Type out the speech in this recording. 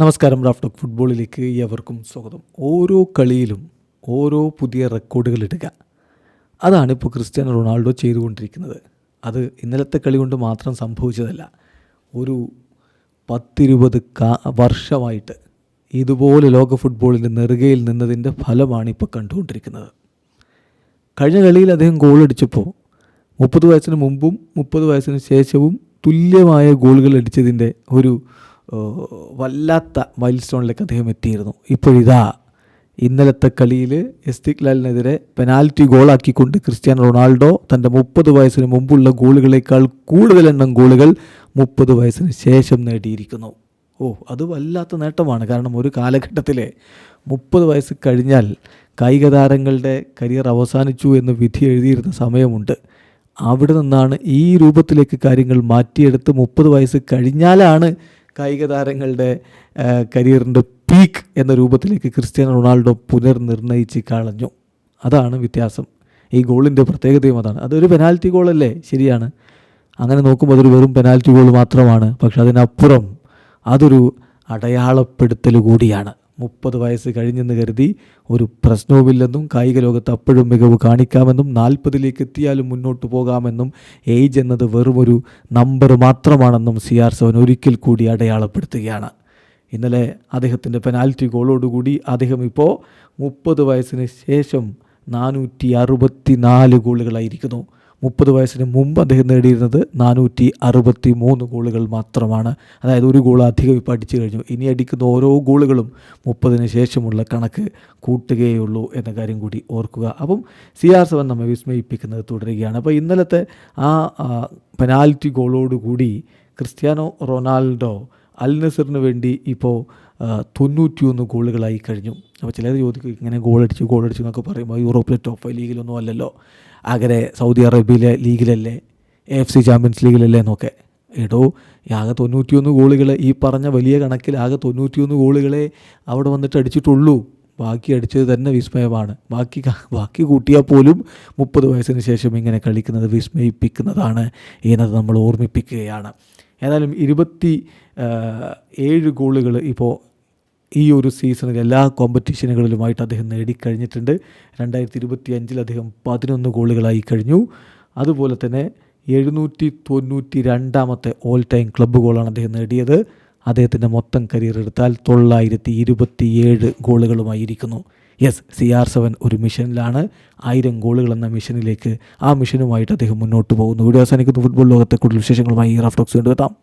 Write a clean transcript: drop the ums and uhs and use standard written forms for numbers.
നമസ്കാരം. Raf talk ഫുട്ബോളിലേക്ക് ഏവർക്കും സ്വാഗതം. ഓരോ കളിയിലും ഓരോ പുതിയ റെക്കോർഡുകൾ ഇടുക, അതാണ് ഇപ്പോൾ ക്രിസ്ത്യാനോ റൊണാൾഡോ ചെയ്തുകൊണ്ടിരിക്കുന്നത്. അത് ഇന്നലത്തെ കളി കൊണ്ട് മാത്രം സംഭവിച്ചതല്ല. ഒരു 10-20 വർഷമായിട്ട് ഇതുപോലെ ലോക ഫുട്ബോളിൻ്റെ നെറുകയിൽ നിന്നതിൻ്റെ ഫലമാണ് ഇപ്പോൾ കണ്ടുകൊണ്ടിരിക്കുന്നത്. കഴിഞ്ഞ കളിയിൽ അദ്ദേഹം ഗോളടിച്ചപ്പോൾ 30 വയസ്സിന് മുമ്പും 30 വയസ്സിന് ശേഷവും തുല്യമായ ഗോളുകൾ അടിച്ചതിൻ്റെ ഒരു വല്ലാത്ത മൈൽ സ്റ്റോണിലേക്ക് അദ്ദേഹം എത്തിയിരുന്നു. ഇപ്പോഴിതാ ഇന്നലത്തെ കളിയിൽ എസ്തിക്ലാലിനെതിരെ പെനാൽറ്റി ഗോളാക്കിക്കൊണ്ട് ക്രിസ്ത്യാനോ റൊണാൾഡോ തൻ്റെ 30 വയസ്സിന് മുമ്പുള്ള ഗോളുകളേക്കാൾ കൂടുതൽ എണ്ണം ഗോളുകൾ 30 വയസ്സിന് ശേഷം നേടിയിരിക്കുന്നു. അത് വല്ലാത്ത നേട്ടമാണ്. കാരണം ഒരു കാലഘട്ടത്തിൽ 30 വയസ്സ് കഴിഞ്ഞാൽ കായിക താരങ്ങളുടെ കരിയർ അവസാനിച്ചു എന്ന് വിധി എഴുതിയിരുന്ന സമയമുണ്ട്. അവിടെ നിന്നാണ് ഈ രൂപത്തിലേക്ക് കാര്യങ്ങൾ മാറ്റിയെടുത്ത് 30 വയസ്സ് കഴിഞ്ഞാലാണ് കായിക താരങ്ങളുടെ കരിയറിൻ്റെ പീക്ക് എന്ന രൂപത്തിലേക്ക് ക്രിസ്ത്യാനോ റൊണാൾഡോ പുനർനിർണയിച്ച് കളഞ്ഞു. അതാണ് വ്യത്യാസം. ഈ ഗോളിൻ്റെ പ്രത്യേകതയും അതാണ്. അതൊരു പെനാൽറ്റി ഗോളല്ലേ, ശരിയാണ്. അങ്ങനെ നോക്കുമ്പോൾ അതൊരു വെറും പെനാൽറ്റി ഗോൾ മാത്രമാണ്. പക്ഷെ അതിനപ്പുറം അതൊരു അടയാളപ്പെടുത്തൽ കൂടിയാണ്. 30 വയസ്സ് കഴിഞ്ഞെന്ന് കരുതി ഒരു പ്രശ്നവുമില്ലെന്നും കായിക ലോകത്ത് അപ്പോഴും മികവ് കാണിക്കാമെന്നും 40-ലേക്ക് എത്തിയാലും മുന്നോട്ട് പോകാമെന്നും ഏജ് എന്നത് വെറുമൊരു നമ്പർ മാത്രമാണെന്നും CR7 ഒരിക്കൽ കൂടി അടയാളപ്പെടുത്തുകയാണ്. ഇന്നലെ അദ്ദേഹത്തിൻ്റെ പെനാൽറ്റി ഗോളോടുകൂടി അദ്ദേഹം ഇപ്പോൾ 30 വയസ്സിന് ശേഷം 464 ഗോളുകളായിരിക്കുന്നു. 30 വയസ്സിന് മുമ്പ് അദ്ദേഹം നേടിയിരുന്നത് 463 ഗോളുകൾ മാത്രമാണ്. അതായത് ഒരു ഗോൾ അധികം ഇപ്പോൾ അടിച്ചു കഴിഞ്ഞു. ഇനി അടിക്കുന്ന ഓരോ ഗോളുകളും 30-ന് ശേഷമുള്ള കണക്ക് കൂട്ടുകയുള്ളൂ എന്ന കാര്യം കൂടി ഓർക്കുക. അപ്പം CR7 നമ്മെ വിസ്മയിപ്പിക്കുന്നത് തുടരുകയാണ്. അപ്പോൾ ഇന്നലത്തെ ആ പെനാൽറ്റി ഗോളോടുകൂടി ക്രിസ്ത്യാനോ റൊണാൾഡോ അൽ നസറിന് വേണ്ടി ഇപ്പോൾ 91 ഗോളുകളായി കഴിഞ്ഞു. അപ്പോൾ ചിലർ ചോദിക്കും, ഇങ്ങനെ ഗോളടിച്ചു എന്നൊക്കെ പറയുമ്പോൾ യൂറോപ്പിലെ ടോപ്പ് 5 ലീഗിലൊന്നും അല്ലല്ലോ, അങ്ങനെ സൗദി അറേബ്യയിലെ ലീഗിലല്ലേ, AFC ചാമ്പ്യൻസ് ലീഗിലല്ലേ എന്നൊക്കെ. ആകെ 91 ഗോളുകൾ, ഈ പറഞ്ഞ വലിയ കണക്കിൽ ആകെ 91 ഗോളുകളെ അവിടെ വന്നിട്ട് അടിച്ചിട്ടുള്ളൂ. ബാക്കി അടിച്ചത് തന്നെ വിസ്മയമാണ്. ബാക്കി കൂട്ടിയാൽ പോലും 30 വയസ്സിന് ശേഷം ഇങ്ങനെ കളിക്കുന്നത് വിസ്മയിപ്പിക്കുന്നതാണ് എന്നത് നമ്മൾ ഓർമ്മിപ്പിക്കുകയാണ്. ഏതായാലും 27 ഗോളുകൾ ഇപ്പോൾ ഈ ഒരു സീസണിൽ എല്ലാ കോമ്പറ്റീഷനുകളിലുമായിട്ട് അദ്ദേഹം നേടിക്കഴിഞ്ഞിട്ടുണ്ട്. 2025 അദ്ദേഹം 11 ഗോളുകളായി കഴിഞ്ഞു. അതുപോലെ തന്നെ 792ാമത്തെ ഓൾ ടൈം ക്ലബ്ബ് ഗോളാണ് അദ്ദേഹം നേടിയത്. അദ്ദേഹത്തിൻ്റെ മൊത്തം കരിയർ എടുത്താൽ 927 ഗോളുകളുമായിരിക്കുന്നു. CR7 ഒരു മിഷനിലാണ്. 1000 ഗോളുകൾ എന്ന മിഷനിലേക്ക്, ആ മിഷനുമായിട്ട് അദ്ദേഹം മുന്നോട്ട് പോകുന്നു. വീഡിയോ അവസാനിക്കുന്നു. ഫുട്ബോൾ ലോകത്തെ കൂടുതൽ വിശേഷങ്ങളുമായി റാഫ് ടോക്സ് കണ്ടുവെത്താം.